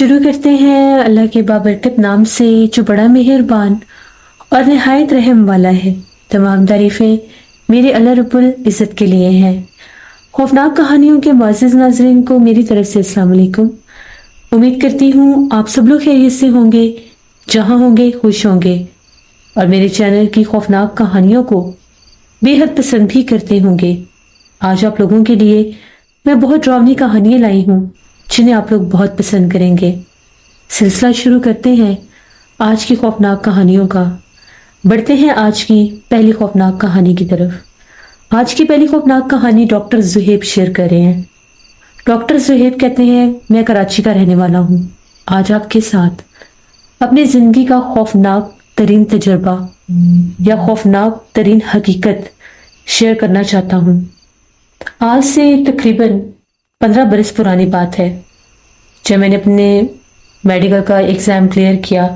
شروع کرتے ہیں اللہ کے بابرکت نام سے جو بڑا مہربان اور نہایت رحم والا ہے۔ تمام تعریفیں میرے اللہ رب العزت کے لیے ہیں۔ خوفناک کہانیوں کے معزز ناظرین کو میری طرف سے السلام علیکم۔ امید کرتی ہوں آپ سب لوگ خیریت سے ہوں گے، جہاں ہوں گے خوش ہوں گے، اور میرے چینل کی خوفناک کہانیوں کو بے حد پسند بھی کرتے ہوں گے۔ آج آپ لوگوں کے لیے میں بہت ڈراؤنی کہانیاں لائی ہوں جنہیں آپ لوگ بہت پسند کریں گے۔ سلسلہ شروع کرتے ہیں آج کی خوفناک کہانیوں کا۔ بڑھتے ہیں آج کی پہلی خوفناک کہانی کی طرف۔ آج کی پہلی خوفناک کہانی ڈاکٹر زہیب شیئر کر رہے ہیں۔ ڈاکٹر زہیب کہتے ہیں، میں کراچی کا رہنے والا ہوں۔ آج آپ کے ساتھ اپنی زندگی کا خوفناک ترین تجربہ یا خوفناک ترین حقیقت شیئر کرنا چاہتا ہوں۔ آج سے تقریباً 15 برس پرانی بات ہے، جب میں نے اپنے میڈیکل کا ایگزام کلیئر کیا۔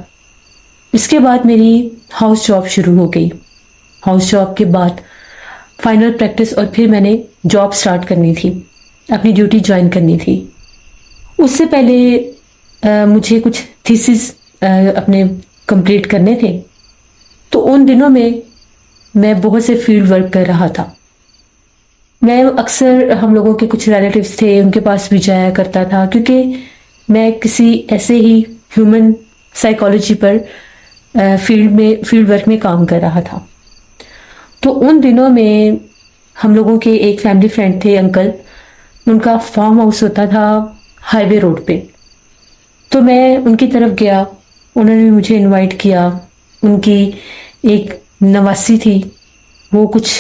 اس کے بعد میری ہاؤس جاب شروع ہو گئی۔ ہاؤس جاب کے بعد فائنل پریکٹس، اور پھر میں نے جاب سٹارٹ کرنی تھی، اپنی ڈیوٹی جوائن کرنی تھی۔ اس سے پہلے مجھے کچھ تھیسز اپنے کمپلیٹ کرنے تھے، تو ان دنوں میں بہت سے فیلڈ ورک کر رہا تھا۔ میں اکثر ہم لوگوں کے کچھ ریلیٹیوز تھے، ان کے پاس بھی جایا کرتا تھا، کیونکہ میں کسی ایسے ہی ہیومن سائیکالوجی پر فیلڈ ورک میں کام کر رہا تھا۔ تو ان دنوں میں ہم لوگوں کے ایک فیملی فرینڈ تھے، انکل، ان کا فارم ہاؤس ہوتا تھا ہائی وے روڈ پہ۔ تو میں ان کی طرف گیا، انہوں نے مجھے انوائٹ کیا۔ ان کی ایک نواسی تھی، وہ کچھ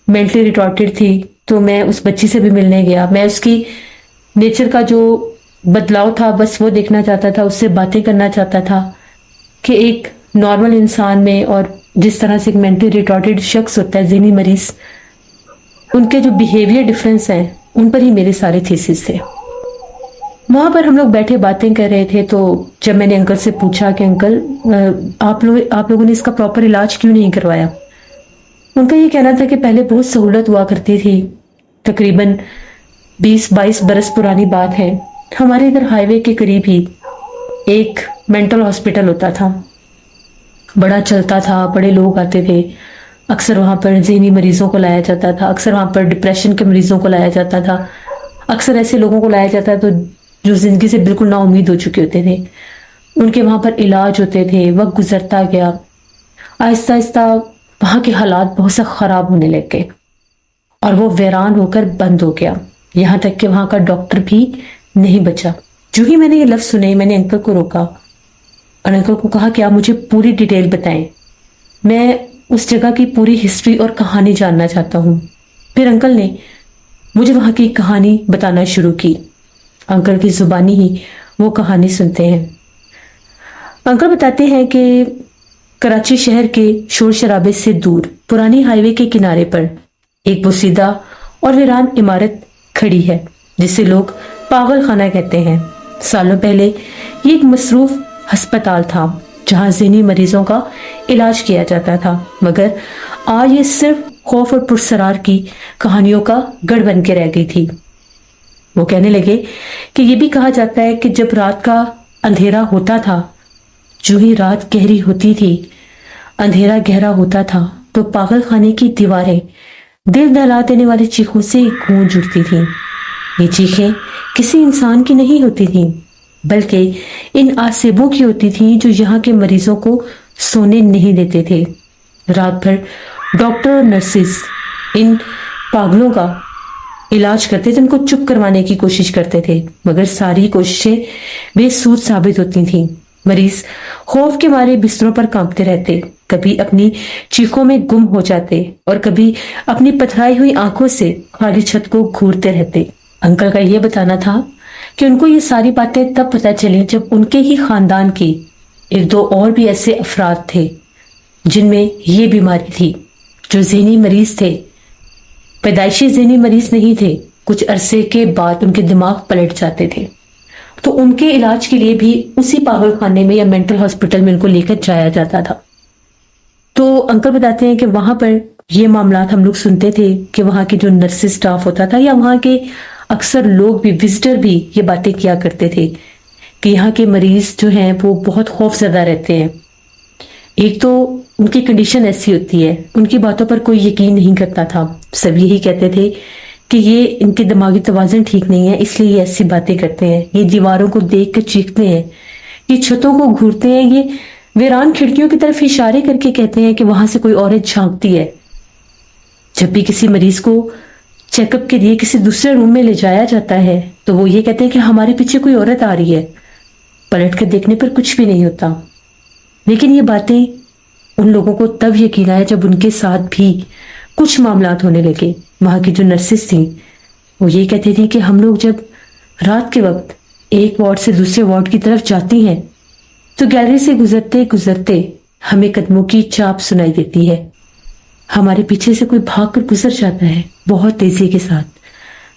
مینٹلی ریٹارڈڈ تھی، تو میں اس بچی سے بھی ملنے گیا۔ میں اس کی نیچر کا جو بدلاؤ تھا بس وہ دیکھنا چاہتا تھا، اس سے باتیں کرنا چاہتا تھا کہ ایک نارمل انسان میں اور جس طرح سے ایک مینٹلی ریٹارڈڈ شخص ہوتا ہے، ذہنی مریض، ان کے جو بیہیویئر ڈفرینس ہیں ان پر ہی میرے سارے تھیسز تھے۔ وہاں پر ہم لوگ بیٹھے باتیں کر رہے تھے، تو جب میں نے انکل سے پوچھا کہ انکل آپ لوگوں نے اس کا پراپر علاج کیوں نہیں کروایا؟ ان کا یہ کہنا تھا کہ پہلے بہت سہولت ہوا کرتی تھی، تقریباً 20-22 برس پرانی بات ہے۔ ہمارے ادھر ہائی وے کے قریب ہی ایک مینٹل ہاسپٹل ہوتا تھا، بڑا چلتا تھا، بڑے لوگ آتے تھے۔ اکثر وہاں پر ذہنی مریضوں کو لایا جاتا تھا، اکثر وہاں پر ڈپریشن کے مریضوں کو لایا جاتا تھا، اکثر ایسے لوگوں کو لایا جاتا تو جو زندگی سے بالکل نا امید ہو چکے ہوتے تھے۔ ان کے وہاں پر علاج ہوتے تھے۔ وقت گزرتا گیا، آہستہ آہستہ وہاں کے حالات بہت سے خراب ہونے لگ گئے، اور وہ ویران ہو کر بند ہو گیا، یہاں تک کہ وہاں کا ڈاکٹر بھی نہیں بچا۔ جو ہی میں نے یہ لفظ سنے، میں نے انکل کو روکا اور انکل کو کہا کہ آپ مجھے پوری ڈیٹیل بتائیں، میں اس جگہ کی پوری ہسٹری اور کہانی جاننا چاہتا ہوں۔ پھر انکل نے مجھے وہاں کی کہانی بتانا شروع کی۔ انکل کی زبانی ہی وہ کہانی سنتے ہیں۔ انکل بتاتے ہیں کہ کراچی شہر کے شور شرابے سے دور پرانی ہائی وے کے کنارے پر ایک بوسیدہ اور ویران عمارت کھڑی ہے، جسے لوگ پاگل خانہ کہتے ہیں۔ سالوں پہلے یہ ایک مصروف ہسپتال تھا جہاں ذہنی مریضوں کا علاج کیا جاتا تھا، مگر آج یہ صرف خوف اور پرسرار کی کہانیوں کا گڑھ بن کے رہ گئی تھی۔ وہ کہنے لگے کہ یہ بھی کہا جاتا ہے کہ جب رات کا اندھیرا ہوتا تھا، جو ہی رات گہری ہوتی تھی، اندھیرا گہرا ہوتا تھا، تو پاگل خانے کی دیواریں دل دہلا دینے والے چیخوں سے گونج اٹھتی تھیں۔ یہ چیخیں کسی انسان کی نہیں ہوتی تھیں، بلکہ ان آسیبوں کی ہوتی تھیں جو یہاں کے مریضوں کو سونے نہیں دیتے تھے۔ رات بھر ڈاکٹر اور نرسز ان پاگلوں کا علاج کرتے تھے، ان کو چپ کروانے کی کوشش کرتے تھے، مگر ساری کوششیں بے سود ثابت ہوتی تھیں۔ مریض خوف کے مارے بستروں پر کانپتے رہتے، کبھی اپنی چیخوں میں گم ہو جاتے اور کبھی اپنی پتھرائی ہوئی آنکھوں سے خالی چھت کو گھورتے رہتے۔ انکل کا یہ بتانا تھا کہ ان کو یہ ساری باتیں تب پتہ چلیں جب ان کے ہی خاندان کی 1-2 اور بھی ایسے افراد تھے جن میں یہ بیماری تھی، جو ذہنی مریض تھے، پیدائشی ذہنی مریض نہیں تھے، کچھ عرصے کے بعد ان کے دماغ پلٹ جاتے تھے، تو ان کے علاج کے لیے بھی اسی پاگل خانے میں یا مینٹل ہاسپٹل میں ان کو لے کر جایا جاتا تھا۔ تو انکل بتاتے ہیں کہ وہاں پر یہ معاملات ہم لوگ سنتے تھے کہ وہاں کے جو نرسز سٹاف ہوتا تھا یا وہاں کے اکثر لوگ بھی، وزٹر بھی یہ باتیں کیا کرتے تھے کہ یہاں کے مریض جو ہیں وہ بہت خوف زدہ رہتے ہیں. ایک تو ان کی کنڈیشن ایسی ہوتی ہے، ان کی باتوں پر کوئی یقین نہیں کرتا تھا. سب یہی کہتے تھے کہ یہ ان کے دماغی توازن ٹھیک نہیں ہے، اس لیے یہ ایسی باتیں کرتے ہیں، یہ دیواروں کو دیکھ کر چیختے ہیں، یہ چھتوں کو گھورتے ہیں، یہ ویران کھڑکیوں کی طرف اشارے کر کے کہتے ہیں کہ وہاں سے کوئی عورت جھانکتی ہے. جب بھی کسی مریض کو چیک اپ کے لیے کسی دوسرے روم میں لے جایا جاتا ہے تو وہ یہ کہتے ہیں کہ ہمارے پیچھے کوئی عورت آ رہی ہے. پلٹ کر دیکھنے پر کچھ بھی نہیں ہوتا. لیکن یہ باتیں ان لوگوں کو تب یقین آیا جب ان کے ساتھ بھی کچھ معاملات ہونے لگے. وہاں کی جو نرسز تھیں وہ یہ کہتی تھیں کہ ہم لوگ جب رات کے وقت ایک وارڈ سے دوسرے وارڈ کی طرف جاتی ہیں تو گیلری سے گزرتے گزرتے ہمیں قدموں کی چاپ سنائی دیتی ہے. ہمارے پیچھے سے کوئی بھاگ کر گزر جاتا ہے بہت تیزی کے ساتھ،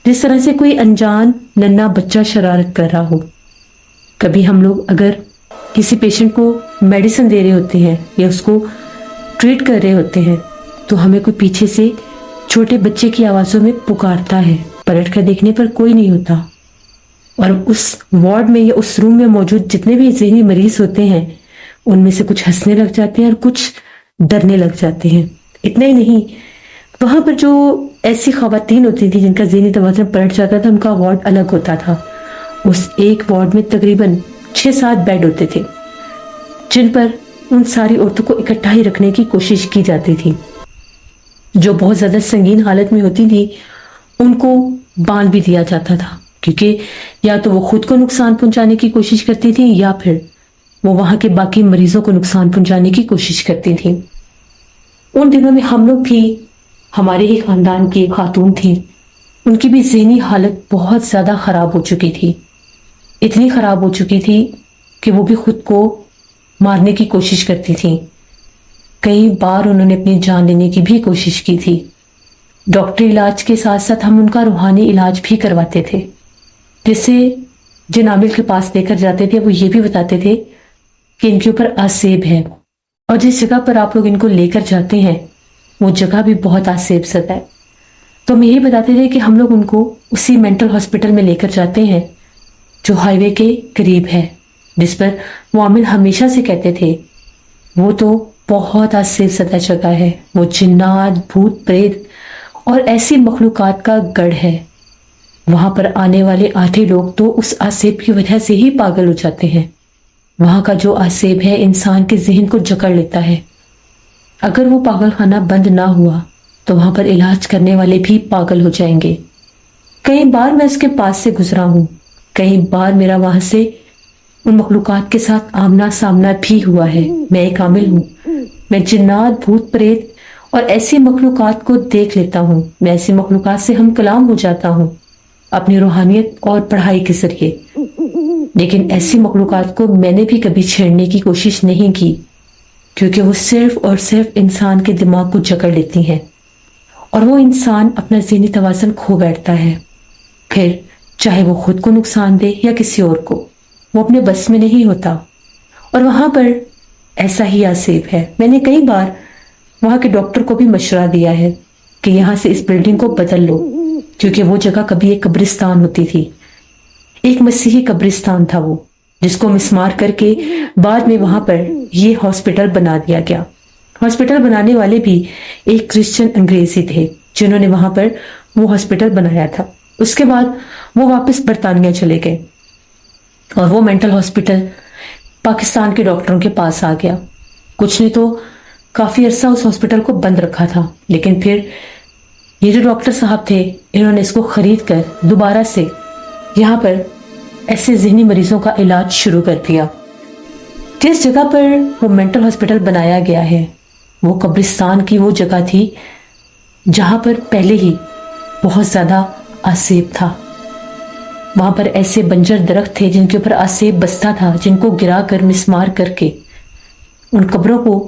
جس طرح سے کوئی انجان ننھا بچہ شرارت کر رہا ہو. کبھی ہم لوگ اگر کسی پیشنٹ کو میڈیسن دے رہے ہوتے ہیں یا اس کو ٹریٹ کر رہے ہوتے ہیں تو ہمیں کوئی پیچھے سے چھوٹے بچے کی آوازوں میں پکارتا ہے. پلٹ کر دیکھنے پر کوئی نہیں ہوتا، اور اس وارڈ میں یا اس روم میں موجود جتنے بھی ذہنی مریض ہوتے ہیں ان میں سے کچھ ہنسنے لگ جاتے ہیں اور کچھ ڈرنے لگ جاتے ہیں. اتنا ہی نہیں، وہاں پر جو ایسی خواتین ہوتی تھی جن کا ذہنی توازن پلٹ جاتا تھا ان کا وارڈ الگ ہوتا تھا. اس ایک وارڈ میں تقریباً 6-7 بیڈ ہوتے تھے جن پر ان ساری عورتوں کو اکٹھا ہی رکھنے کی کوشش کی جاتی تھی. جو بہت زیادہ سنگین حالت میں ہوتی تھی ان کو باندھ بھی دیا جاتا تھا، کیونکہ یا تو وہ خود کو نقصان پہنچانے کی کوشش کرتی تھی یا پھر وہ وہاں کے باقی مریضوں کو نقصان پہنچانے کی کوشش کرتی تھی. ان دنوں میں ہم لوگ بھی، ہمارے ہی خاندان کی ایک خاتون تھی، ان کی بھی ذہنی حالت بہت زیادہ خراب ہو چکی تھی. اتنی خراب ہو چکی تھی کہ وہ بھی خود کو مارنے کی کوشش کرتی تھی. کئی بار انہوں نے اپنی جان لینے کی بھی کوشش کی تھی. ڈاکٹری علاج کے ساتھ ساتھ ہم ان کا روحانی علاج بھی کرواتے تھے، جس سے جن عامل کے پاس لے کر جاتے تھے وہ یہ بھی بتاتے تھے کہ ان کے اوپر آسیب ہے، اور جس جگہ پر آپ لوگ ان کو لے کر جاتے ہیں وہ جگہ بھی بہت آسیب زدہ ہے. تو ہم یہی بتاتے تھے کہ ہم لوگ ان کو اسی مینٹل ہاسپٹل میں لے کر جاتے ہیں جو ہائی وے کے قریب ہے، جس پر وہ عامل ہمیشہ سے کہتے تھے وہ تو بہت آسیب زدہ جگہ ہے، وہ جنات، بھوت پریت اور ایسی مخلوقات کا گڑھ ہے. وہاں پر آنے والے آدھے لوگ تو اس آسیب کی وجہ سے ہی پاگل ہو جاتے ہیں. وہاں کا جو آسیب ہے انسان کے ذہن کو جکڑ لیتا ہے. اگر وہ پاگل خانہ بند نہ ہوا تو وہاں پر علاج کرنے والے بھی پاگل ہو جائیں گے. کئی بار میں اس کے پاس سے گزرا ہوں، کئی بار میرا وہاں سے ان مخلوقات کے ساتھ آمنا سامنا بھی ہوا ہے. میں ایک عامل ہوں، میں جنات، بھوت پریت اور ایسی مخلوقات کو دیکھ لیتا ہوں. میں ایسی مخلوقات سے ہم کلام ہو جاتا ہوں اپنی روحانیت اور پڑھائی کے ذریعے. لیکن ایسی مخلوقات کو میں نے بھی کبھی چھیڑنے کی کوشش نہیں کی، کیونکہ وہ صرف اور صرف انسان کے دماغ کو جکڑ لیتی ہیں اور وہ انسان اپنا ذہنی توازن کھو بیٹھتا ہے. پھر چاہے وہ خود کو نقصان دے یا کسی اور کو، وہ اپنے بس میں نہیں ہوتا. اور وہاں پر ایسا ہی آسیب ہے. میں نے کئی بار وہاں کے ڈاکٹر کو بھی مشورہ دیا ہے کہ یہاں سے اس بلڈنگ کو بدل لو، کیونکہ وہ جگہ کبھی ایک قبرستان ہوتی تھی، ایک مسیحی قبرستان تھا وہ، جس کو مسمار کر کے بعد میں وہاں پر یہ ہاسپٹل بنا دیا گیا. ہاسپٹل بنانے والے بھی ایک کرسچن انگریزی تھے جنہوں نے وہاں پر وہ ہاسپٹل بنایا تھا. اس کے بعد وہ واپس برطانیہ چلے گئے اور وہ مینٹل ہاسپٹل پاکستان کے ڈاکٹروں کے پاس آ گیا. کچھ نے تو کافی عرصہ اس ہاسپٹل کو بند رکھا تھا، لیکن پھر یہ جو ڈاکٹر صاحب تھے انہوں نے اس کو خرید کر دوبارہ سے یہاں پر ایسے ذہنی مریضوں کا علاج شروع کر دیا. جس جگہ پر وہ مینٹل ہاسپٹل بنایا گیا ہے وہ قبرستان کی وہ جگہ تھی جہاں پر پہلے ہی بہت زیادہ آسیب تھا. وہاں پر ایسے بنجر درخت تھے جن کے اوپر آسیب بستا تھا، جن کو گرا کر مسمار کر کے ان قبروں کو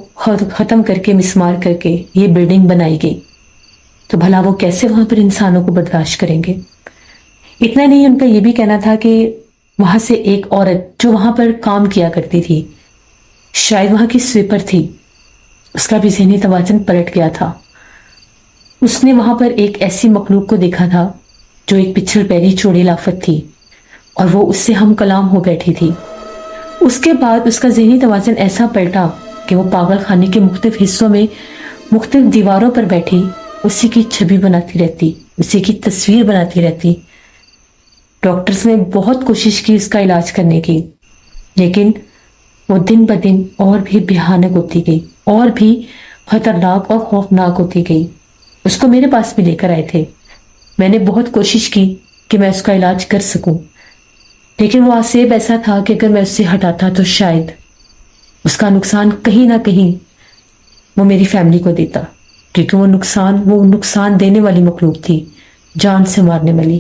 ختم کر کے مسمار کر کے یہ بلڈنگ بنائی گئی. تو بھلا وہ کیسے وہاں پر انسانوں کو برداشت کریں گے؟ اتنا نہیں، ان کا یہ بھی کہنا تھا کہ وہاں سے ایک عورت جو وہاں پر کام کیا کرتی تھی، شاید وہاں کی سویپر تھی، اس کا بھی ذہنی توازن پلٹ گیا تھا. اس نے وہاں پر ایک ایسی مخلوق کو دیکھا تھا جو ایک پچھل پیری چوڑی لافت تھی. اور وہ اس سے ہم کلام ہو بیٹھی تھی۔ اس کے بعد اس کا ذہنی توازن ایسا پلٹا کہ وہ پاگل خانے کے مختلف حصوں میں مختلف دیواروں پر بیٹھی اسی کی چھبی بناتی رہتی، اسی کی تصویر بناتی رہتی۔ ڈاکٹرز نے بہت کوشش کی اس کا علاج کرنے کی، لیکن وہ دن بدن اور بھی بھیانک ہوتی گئی، اور بھی خطرناک اور خوفناک ہوتی گئی۔ اس کو میرے پاس بھی لے کر آئے تھے۔ میں نے بہت کوشش کی کہ میں اس کا علاج کر سکوں، لیکن وہ آسیب ایسا تھا کہ اگر میں اس سے ہٹاتا تو شاید اس کا نقصان کہیں نہ کہیں وہ میری فیملی کو دیتا، کیونکہ وہ نقصان دینے والی مخلوق تھی، جان سے مارنے والی۔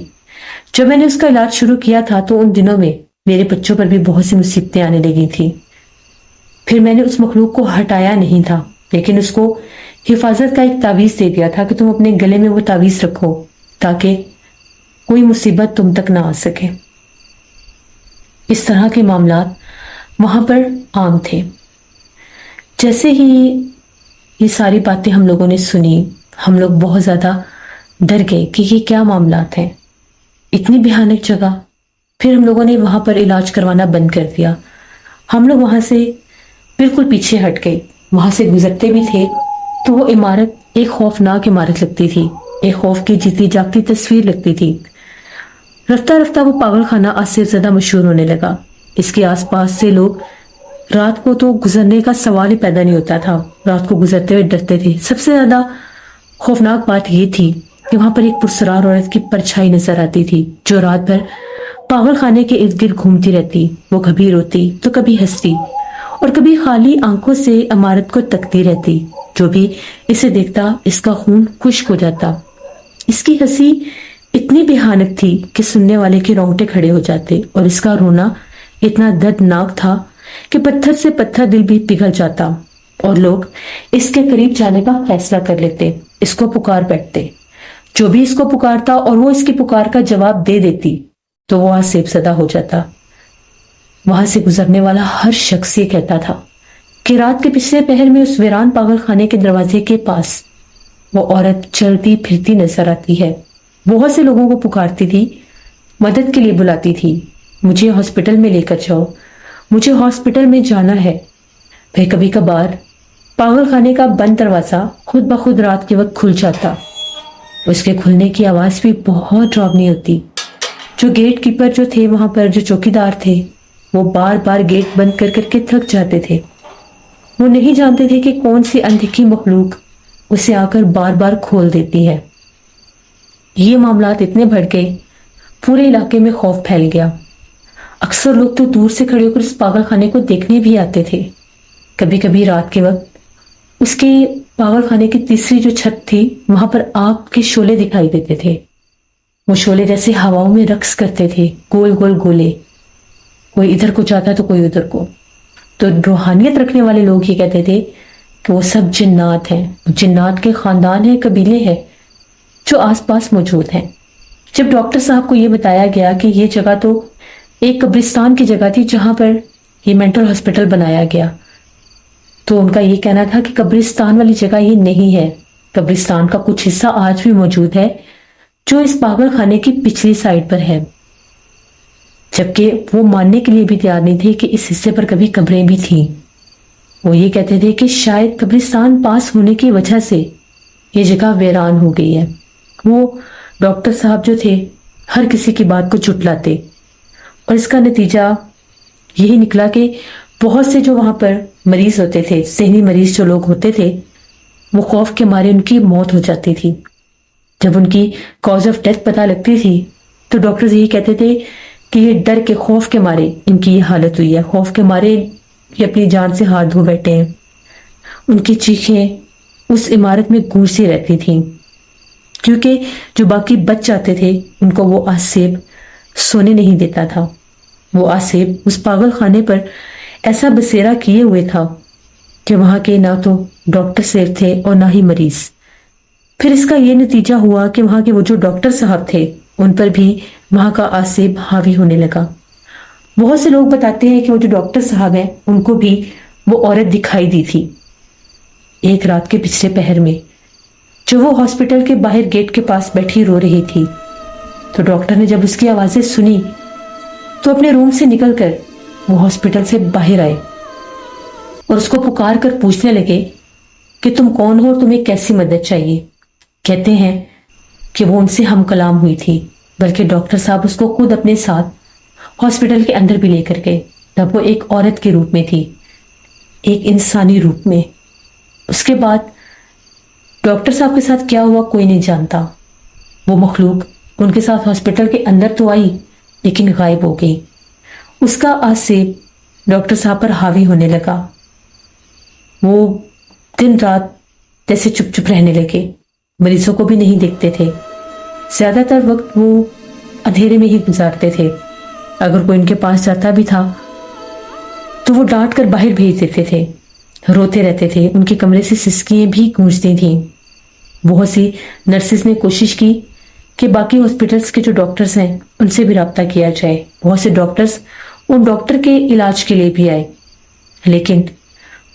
جب میں نے اس کا علاج شروع کیا تھا تو ان دنوں میں میرے بچوں پر بھی بہت سی مصیبتیں آنے لگی تھی۔ پھر میں نے اس مخلوق کو ہٹایا نہیں تھا، لیکن اس کو حفاظت کا ایک تعویذ دے دیا تھا کہ تم اپنے گلے میں وہ تعویذ رکھو تاکہ کوئی مصیبت تم تک نہ آ سکے۔ اس طرح کے معاملات وہاں پر عام تھے۔ جیسے ہی یہ ساری باتیں ہم لوگوں نے سنی، ہم لوگ بہت زیادہ ڈر گئے کہ یہ کیا معاملات ہیں، اتنی بھیانک جگہ۔ پھر ہم لوگوں نے وہاں پر علاج کروانا بند کر دیا۔ ہم لوگ وہاں سے بالکل پیچھے ہٹ گئے۔ وہاں سے گزرتے بھی تھے تو وہ عمارت ایک خوفناک عمارت لگتی تھی، ایک خوف کی جیتی جاگتی تصویر لگتی تھی۔ رفتہ رفتہ وہ پاگل خانہ آصف زدہ مشہور ہونے لگا۔ اس کے آس پاس سے لوگ رات کو تو گزرنے کا سوال ہی پیدا نہیں ہوتا تھا، رات کو گزرتے ہوئے ڈرتے تھے۔ سب سے زیادہ خوفناک بات یہ تھی کہ وہاں پر ایک پرسرار عورت کی پرچھائی نظر آتی تھی جو رات بھر پاگل خانے کے ارد گرد گھومتی رہتی۔ وہ کبھی روتی تو کبھی ہنستی اور کبھی خالی آنکھوں سے عمارت کو تکتی رہتی۔ جو بھی اسے دیکھتا اس کا خون خشک ہو جاتا۔ اس کی ہنسی اتنی بھیانک تھی کہ سننے والے کے رونگٹے کھڑے ہو جاتے، اور اس کا رونا اتنا دردناک تھا کہ پتھر سے پتھر دل بھی پگھل جاتا، اور لوگ اس کے قریب جانے کا فیصلہ کر لیتے، اس کو پکار بیٹھتے۔ جو بھی اس کو پکارتا اور وہ اس کی پکار کا جواب دے دیتی تو وہ آصف زدہ ہو جاتا۔ وہاں سے گزرنے والا ہر شخص یہ کہتا تھا کہ رات کے پچھلے پہر میں اس ویران پاگل خانے کے دروازے کے پاس وہ عورت چلتی پھرتی نظر آتی ہے۔ بہت سے لوگوں کو پکارتی تھی، مدد کے لیے بلاتی تھی، مجھے ہاسپٹل میں لے کر جاؤ، مجھے ہاسپٹل میں جانا ہے۔ پھر کبھی کبھار پاگل خانے کا بند دروازہ خود بخود رات کے وقت کھل جاتا۔ اس کے کھلنے کی آواز بھی بہت ڈراؤنی ہوتی۔ جو گیٹ کیپر جو تھے وہاں پر، جو چوکیدار تھے، وہ بار بار گیٹ بند کر کر کے تھک جاتے تھے۔ وہ نہیں جانتے تھے کہ کون سی اندھکی مخلوق اسے آ کر بار بار کھول دیتی ہے۔ یہ معاملات اتنے بڑھ گئے، پورے علاقے میں خوف پھیل گیا۔ اکثر لوگ تو دور سے کھڑے ہو کر اس پاگل خانے کو دیکھنے بھی آتے تھے۔ کبھی کبھی رات کے وقت اس کے پاگل خانے کی تیسری جو چھت تھی وہاں پر آگ کے شعلے دکھائی دیتے تھے۔ وہ شعلے جیسے ہواؤں میں رقص کرتے تھے، گول گول گولے، کوئی ادھر کو جاتا تو کوئی ادھر کو۔ تو روحانیت رکھنے والے لوگ یہ کہتے تھے کہ وہ سب جنات ہیں، جنات کے خاندان ہیں، قبیلے ہیں جو آس پاس موجود ہیں۔ جب ڈاکٹر صاحب کو یہ بتایا گیا کہ یہ جگہ تو ایک قبرستان کی جگہ تھی جہاں پر یہ مینٹل ہاسپٹل بنایا گیا، تو ان کا یہ کہنا تھا کہ قبرستان والی جگہ یہ نہیں ہے، قبرستان کا کچھ حصہ آج بھی موجود ہے جو اس پاگل خانے کی پچھلی سائڈ پر ہے۔ جبکہ وہ ماننے کے لیے بھی تیار نہیں تھے کہ اس حصے پر کبھی قبریں بھی تھیں۔ وہ یہ کہتے تھے کہ شاید قبرستان پاس ہونے کی وجہ سے یہ جگہ ویران ہو گئی ہے۔ وہ ڈاکٹر صاحب جو تھے ہر کسی کی بات کو جھٹلاتے، اور اس کا نتیجہ یہی نکلا کہ بہت سے جو وہاں پر مریض ہوتے تھے، ذہنی مریض جو لوگ ہوتے تھے، وہ خوف کے مارے ان کی موت ہو جاتی تھی۔ جب ان کی کاز آف ڈیتھ پتہ لگتی تھی تو ڈاکٹرز یہی کہتے تھے کہ یہ ڈر کے خوف کے مارے ان کی یہ حالت ہوئی ہے، خوف کے مارے یہ اپنی جان سے ہاتھ دھو بیٹھے ہیں۔ ان کی چیخیں اس عمارت میں گونجتی رہتی تھیں، کیونکہ جو باقی بچ جاتے تھے ان کو وہ آصف سونے نہیں دیتا تھا۔ وہ آصف اس پاگل خانے پر ایسا بسیرا کیے ہوئے تھا کہ وہاں کے نہ تو ڈاکٹر سیف تھے اور نہ ہی مریض۔ پھر اس کا یہ نتیجہ ہوا کہ وہاں کے وہ جو ڈاکٹر صاحب تھے ان پر بھی وہاں کا آصف حاوی ہونے لگا۔ بہت سے لوگ بتاتے ہیں کہ وہ جو ڈاکٹر صاحب ہیں ان کو بھی وہ عورت دکھائی دی تھی ایک رات کے پچھلے پہر میں، جو وہ ہاسپٹل کے باہر گیٹ کے پاس بیٹھی رو رہی تھی۔ تو ڈاکٹر نے جب اس کی آوازیں سنی تو اپنے روم سے نکل کر وہ ہاسپٹل سے باہر آئے اور اس کو پکار کر پوچھنے لگے کہ تم کون ہو اور تمہیں کیسی مدد چاہیے۔ کہتے ہیں کہ وہ ان سے ہم کلام ہوئی تھی، بلکہ ڈاکٹر صاحب اس کو خود اپنے ساتھ ہاسپٹل کے اندر بھی لے کر گئے۔ تب وہ ایک عورت کے روپ میں تھی، ایک انسانی روپ میں۔ اس کے بعد ڈاکٹر صاحب کے ساتھ کیا ہوا کوئی نہیں جانتا۔ وہ مخلوق ان کے ساتھ ہاسپٹل کے اندر تو آئی لیکن غائب ہو گئی۔ اس کا آسیب ڈاکٹر صاحب پر حاوی ہونے لگا۔ وہ دن رات جیسے چپ چپ رہنے لگے، مریضوں کو بھی نہیں دیکھتے تھے، زیادہ تر وقت وہ اندھیرے میں ہی گزارتے تھے۔ اگر کوئی ان کے پاس جاتا بھی تھا تو وہ ڈانٹ کر باہر بھیج دیتے تھے، روتے رہتے تھے۔ ان کے کمرے سے سسکیاں بھی گونجتی تھیں۔ بہت سی نرسز نے کوشش کی کہ باقی ہاسپٹلز کے جو ڈاکٹرز ہیں ان سے بھی رابطہ کیا جائے۔ بہت سے ڈاکٹرز ان ڈاکٹر کے علاج کے لیے بھی آئے، لیکن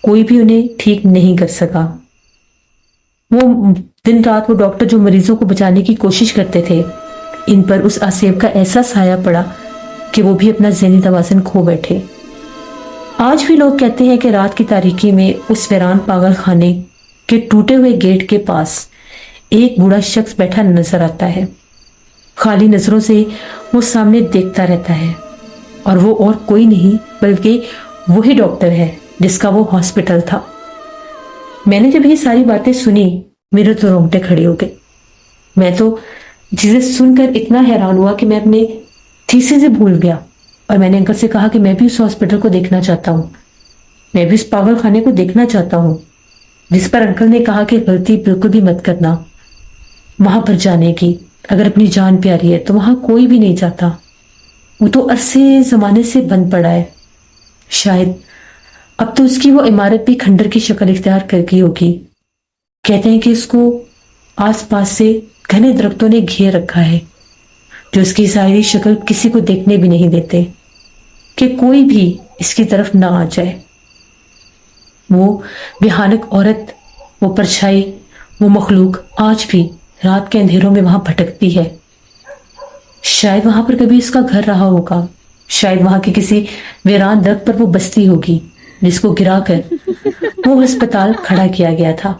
کوئی بھی انہیں ٹھیک نہیں کر سکا۔ وہ دن رات وہ ڈاکٹر جو مریضوں کو بچانے کی کوشش کرتے تھے، ان پر اس آسیب کا ایسا سایہ پڑا کہ وہ بھی اپنا ذہنی توازن کھو بیٹھے۔ آج بھی لوگ کہتے ہیں کہ رات کی تاریکی میں اس ویران پاگل خانے کے ٹوٹے ہوئے گیٹ کے پاس ایک بوڑھا شخص بیٹھا نظر آتا ہے۔ خالی نظروں سے وہ سامنے دیکھتا رہتا ہے، اور وہ اور کوئی نہیں بلکہ وہی ڈاکٹر ہے جس کا وہ ہاسپٹل تھا۔ میں نے جب یہ ساری باتیں سنی میرے تو رونگٹے کھڑے ہو گئے۔ میں تو چیزیں سن کر اتنا حیران ہوا کہ میں اپنے تھیسے سے بھول گیا، اور میں نے انکل سے کہا کہ میں بھی اس ہاسپٹل کو دیکھنا چاہتا ہوں، میں بھی اس پاگل خانے کو دیکھنا چاہتا ہوں۔ جس پر انکل نے کہا کہ غلطی بالکل بھی مت کرنا وہاں پر جانے کی، اگر اپنی جان پیاری ہے تو وہاں کوئی بھی نہیں جاتا، وہ تو عرصے زمانے سے بند پڑا ہے، شاید اب تو اس کی وہ عمارت بھی کھنڈر کی شکل اختیار کر گئی ہوگی۔ کہتے ہیں کہ اس کو آس پاس سے گھنے درختوں نے گھیر رکھا ہے، جو اس کی ظاہری شکل کسی کو دیکھنے بھی نہیں دیتے کہ کوئی بھی اس کی طرف نہ آ جائے۔ وہ بھیانک عورت، وہ پرچھائی، وہ مخلوق آج بھی رات کے اندھیروں میں وہاں بھٹکتی ہے۔ شاید وہاں پر کبھی اس کا گھر رہا ہوگا، شاید وہاں کے کسی ویران درخت پر وہ بستی ہوگی جس کو گرا کر وہ ہسپتال کھڑا کیا گیا تھا۔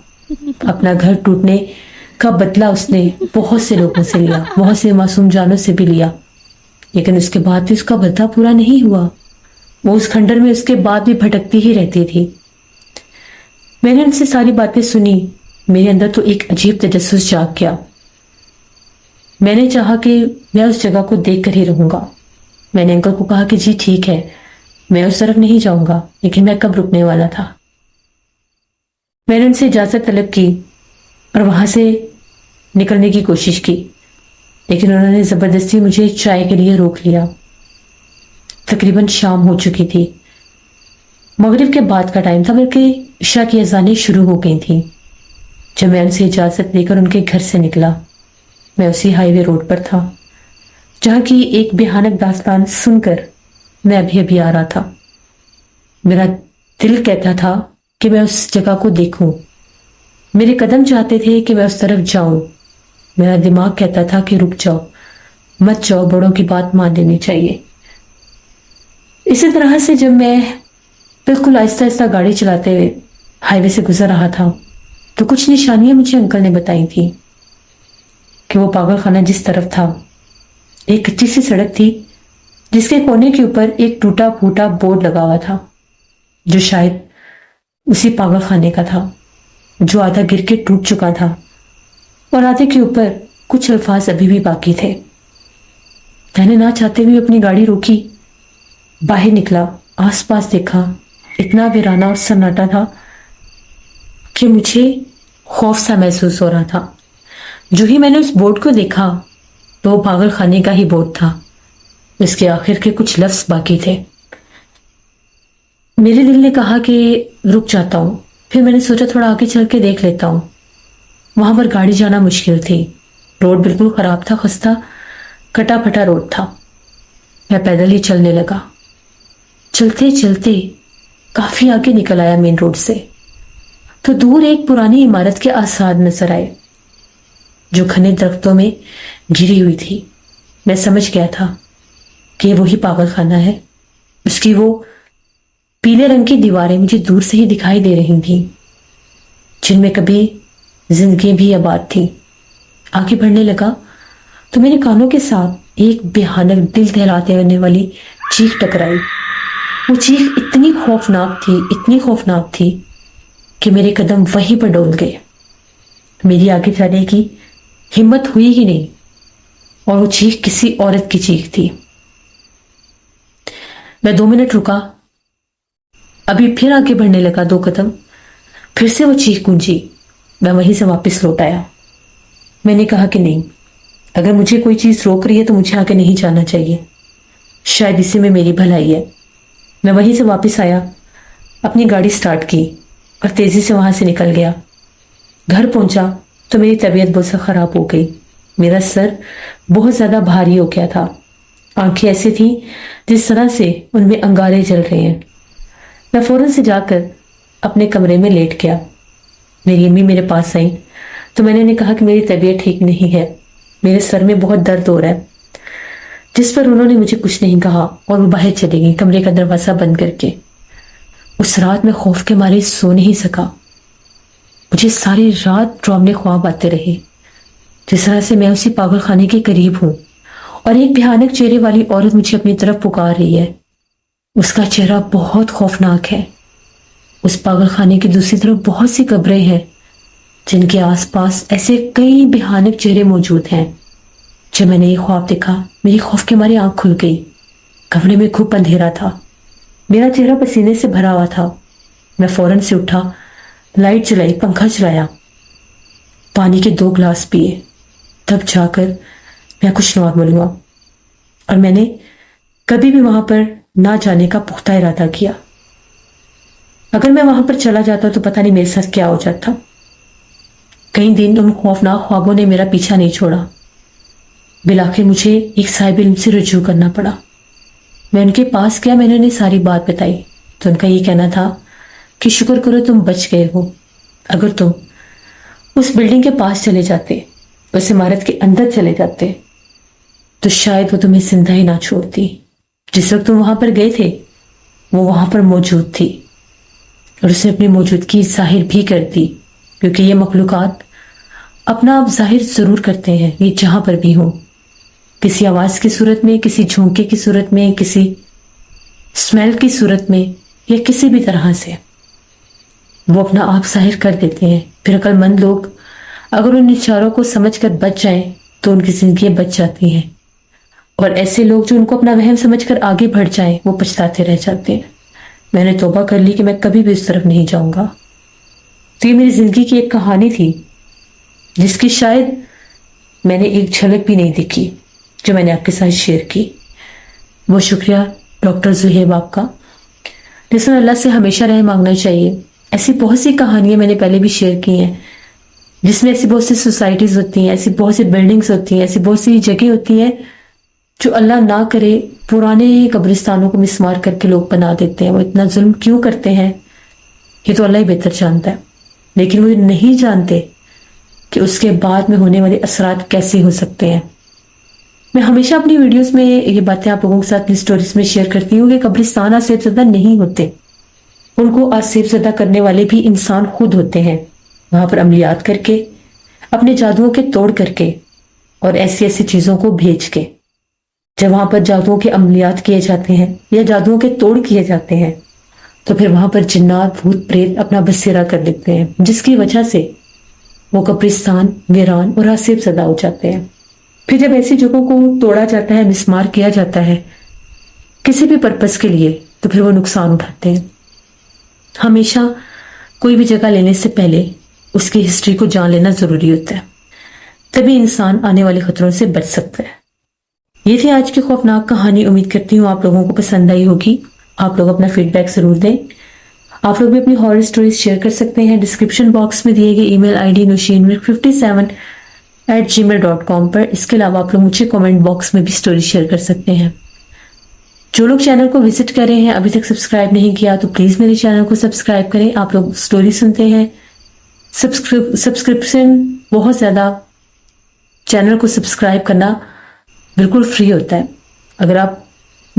اپنا گھر ٹوٹنے کا بدلہ اس نے بہت سے لوگوں سے لیا، بہت سے معصوم جانوں سے بھی لیا، لیکن اس کے بعد بھی اس کا بدلہ پورا نہیں ہوا۔ وہ اس کھنڈر میں اس کے بعد بھی بھٹکتی ہی رہتی تھی۔ میں نے ان سے ساری باتیں سنی، میرے اندر تو ایک عجیب تجسس جاگ گیا۔ میں نے چاہا کہ میں اس جگہ کو دیکھ کر ہی رہوں گا۔ میں نے انکل کو کہا کہ جی ٹھیک ہے، میں اس طرف نہیں جاؤں گا، لیکن میں کب رکنے والا تھا۔ میں نے ان سے اجازت طلب کی اور وہاں سے نکلنے کی کوشش کی، لیکن انہوں نے زبردستی مجھے چائے کے لیے روک لیا۔ تقریباً شام ہو چکی تھی، مغرب کے بعد کا ٹائم تھا، بلکہ عشاء کی اذانیں شروع ہو گئی تھیں۔ جب میں ان سے اجازت لے کر ان کے گھر سے نکلا، میں اسی ہائی وے روڈ پر تھا جہاں کی ایک بھیانک داستان سن کر میں ابھی آ رہا تھا۔ میرا دل کہتا تھا کہ میں اس جگہ کو دیکھوں، میرے قدم چاہتے تھے کہ میں اس طرف جاؤں، میرا دماغ کہتا تھا کہ رک جاؤ، مت جاؤ، بڑوں کی بات مان لینی چاہیے۔ اسی طرح سے جب میں بالکل آہستہ آہستہ گاڑی چلاتے ہوئے ہائی وے سے گزر رہا تھا تو کچھ نشانیاں مجھے انکل نے بتائی تھی کہ وہ پاگل خانہ جس طرف تھا ایک کچی سی سڑک تھی جس کے کونے کے اوپر ایک ٹوٹا پھوٹا بورڈ لگا ہوا تھا جو شاید اسی پاگل خانے کا تھا، جو آدھا گر کے ٹوٹ چکا تھا اور آدھے کے اوپر کچھ الفاظ ابھی بھی باقی تھے۔ میں نے نہ چاہتے ہوئے اپنی گاڑی روکی، باہر نکلا، آس پاس دیکھا، اتنا ویرانہ اور سناٹا تھا کہ مجھے خوف سا محسوس ہو رہا تھا۔ جو ہی میں نے اس بورڈ کو دیکھا تو وہ پاگل خانے کا ہی بورڈ تھا، اس کے آخر کے کچھ لفظ باقی تھے۔ میرے دل نے کہا کہ رک جاتا ہوں، پھر میں نے سوچا تھوڑا آگے چل کے دیکھ لیتا ہوں۔ وہاں پر گاڑی جانا مشکل تھی، روڈ بالکل خراب تھا، خستہ کٹا پھٹا روڈ تھا۔ میں پیدل ہی چلنے لگا، چلتے چلتے کافی آگے نکل آیا مین روڈ سے تو دور ایک پرانی عمارت کے آثار نظر آئے جو گھنے درختوں میں گھری ہوئی تھی۔ میں سمجھ گیا تھا کہ وہی پاگل خانہ ہے. اس کی وہ پیلے رنگ کی دیواریں مجھے دور سے ہی دکھائی دے رہی تھیں، جن میں کبھی زندگی بھی آباد تھی. آگے بڑھنے لگا تو میرے کانوں کے ساتھ ایک بھیانک دل دہلاتے ہونے والی چیخ ٹکرائی. وہ چیخ اتنی خوفناک تھی کہ میرے قدم وہیں پر ڈول گئے. میری آگے جانے کی ہمت ہوئی ہی نہیں، اور وہ چیخ کسی عورت کی چیخ تھی. میں 2 منٹ رکا، ابھی پھر آگے بڑھنے لگا 2 قدم، پھر سے وہ چیخ گونجی. میں وہیں سے واپس لوٹ آیا. میں نے کہا کہ نہیں، اگر مجھے کوئی چیز روک رہی ہے تو مجھے آگے نہیں جانا چاہیے، شاید اسی میں میری بھلائی ہے. میں وہیں سے واپس آیا، اپنی گاڑی سٹارٹ کی اور تیزی سے وہاں سے نکل گیا. گھر پہنچا تو میری طبیعت بہت خراب ہو گئی. میرا سر بہت زیادہ بھاری ہو گیا تھا، آنکھیں ایسی تھیں جس طرح سے ان میں انگارے جل رہے ہیں. میں فوراً سے جا کر اپنے کمرے میں لیٹ گیا. میری امی میرے پاس آئیں تو میں نے انہیں کہا کہ میری طبیعت ٹھیک نہیں ہے، میرے سر میں بہت درد ہو رہا ہے. جس پر انہوں نے مجھے کچھ نہیں کہا اور وہ باہر چلی گئی کمرے کا دروازہ بند کر کے. اس رات میں خوف کے مارے سو نہیں سکا. مجھے ساری رات ڈراؤنے خواب آتے رہے، جس طرح سے میں اسی پاگل خانے کے قریب ہوں اور ایک بھیانک چہرے والی عورت مجھے اپنی طرف پکار رہی ہے. اس کا چہرہ بہت خوفناک ہے. اس پاگل خانے کی دوسری طرف بہت سی قبریں ہیں جن کے آس پاس ایسے کئی بھیانک چہرے موجود ہیں. جب میں نے یہ خواب دیکھا، میری خوف کے مارے آنکھ کھل گئی. کمرے میں خوب اندھیرا تھا، میرا چہرہ پسینے سے بھرا ہوا تھا. میں فوراً سے اٹھا، لائٹ جلائی، پنکھا چلایا، پانی کے 2 گلاس پیے. تب جا کر میں کچھ نارمل ہوا اور میں نے کبھی بھی وہاں پر نہ جانے کا پختہ ارادہ کیا. اگر میں وہاں پر چلا جاتا تو پتہ نہیں میرے ساتھ کیا ہو جاتا. کئی دن ان خوفناک خوابوں نے میرا پیچھا نہیں چھوڑا. بالآخر مجھے ایک صاحب علم سے رجوع کرنا پڑا. میں ان کے پاس گیا، میں نے انہیں ساری بات بتائی تو ان کا یہ کہنا تھا کہ شکر کرو تم بچ گئے ہو. اگر تم اس بلڈنگ کے پاس چلے جاتے، اس عمارت کے اندر چلے جاتے، تو شاید وہ تمہیں زندہ ہی نہ چھوڑتی. جس وقت تم وہاں پر گئے تھے وہ وہاں پر موجود تھی اور اسے اپنی موجودگی ظاہر بھی کر دی، کیونکہ یہ مخلوقات اپنا آپ ظاہر ضرور کرتے ہیں، یہ جہاں پر بھی ہوں، کسی آواز کی صورت میں، کسی جھونکے کی صورت میں، کسی اسمیل کی صورت میں، یا کسی بھی طرح سے وہ اپنا آپ ظاہر کر دیتے ہیں. پھر عقل مند لوگ اگر ان اشاروں کو سمجھ کر بچ جائیں تو ان کی زندگیاں بچ جاتی ہیں، اور ایسے لوگ جو ان کو اپنا وہم سمجھ کر آگے بڑھ جائیں وہ پچھتاتے رہ جاتے ہیں. میں نے توبہ کر لی کہ میں کبھی بھی اس طرف نہیں جاؤں گا. تو یہ میری زندگی کی ایک کہانی تھی جس کی شاید میں نے ایک جھلک بھی نہیں دیکھی، جو میں نے آپ کے ساتھ شیئر کی. وہ شکریہ ڈاکٹر زہیب آپ کا، جس میں اللہ سے ہمیشہ رحم مانگنا چاہیے. ایسی بہت سی کہانیاں میں نے پہلے بھی شیئر کی ہیں، جس میں ایسی بہت سی سوسائٹیز ہوتی ہیں، ایسی بہت سی بلڈنگز ہوتی ہیں، ایسی بہت سی جگہ ہوتی ہیں جو اللہ نہ کرے پرانے قبرستانوں کو مسمار کر کے لوگ بنا دیتے ہیں. وہ اتنا ظلم کیوں کرتے ہیں یہ تو اللہ ہی بہتر جانتا ہے، لیکن وہ نہیں جانتے کہ اس کے بعد میں ہونے والے اثرات کیسے ہو سکتے ہیں. میں ہمیشہ اپنی ویڈیوز میں یہ باتیں آپ لوگوں کے ساتھ اپنی سٹوریز میں شیئر کرتی ہوں کہ قبرستان آسیب زدہ نہیں ہوتے، ان کو آسیب زدہ کرنے والے بھی انسان خود ہوتے ہیں. وہاں پر عملیات کر کے، اپنے جادوؤں کے توڑ کر کے، اور ایسی ایسی چیزوں کو بھیج کے، جب وہاں پر جادوؤں کے عملیات کیے جاتے ہیں یا جادوؤں کے توڑ کیے جاتے ہیں تو پھر وہاں پر جنات بھوت پریت اپنا بسیرا کر لیتے ہیں، جس کی وجہ سے وہ قبرستان ویران اور آسیب زدہ ہو جاتے ہیں. پھر جب ایسی جگہوں کو توڑا جاتا ہے، مسمار کیا جاتا ہے کسی بھی پرپس کے لیے، تو پھر وہ نقصان اٹھاتے ہیں. ہمیشہ کوئی بھی جگہ لینے سے پہلے اس کی ہسٹری کو جان لینا ضروری ہوتا ہے، تبھی انسان آنے والے خطروں سے بچ سکتا ہے. یہ تھی آج کی خوفناک کہانی. امید کرتی ہوں آپ لوگوں کو پسند آئی ہوگی. آپ لوگ اپنا فیڈ بیک ضرور دیں. آپ لوگ بھی اپنی ہارر سٹوریز شیئر کر سکتے ہیں ڈسکرپشن باکس میں دیے گئے ای میل آئی ڈی nushinmilk57@gmail.com پر. اس کے علاوہ آپ لوگ مجھے کامنٹ باکس میں بھی سٹوری شیئر کر سکتے ہیں. جو لوگ چینل کو وزٹ کر رہے ہیں ابھی تک سبسکرائب نہیں کیا تو پلیز میرے چینل کو سبسکرائب کریں. آپ لوگ سٹوری سنتے ہیں، سبسکرپشن بہت زیادہ، چینل کو سبسکرائب کرنا بالکل فری ہوتا ہے. اگر آپ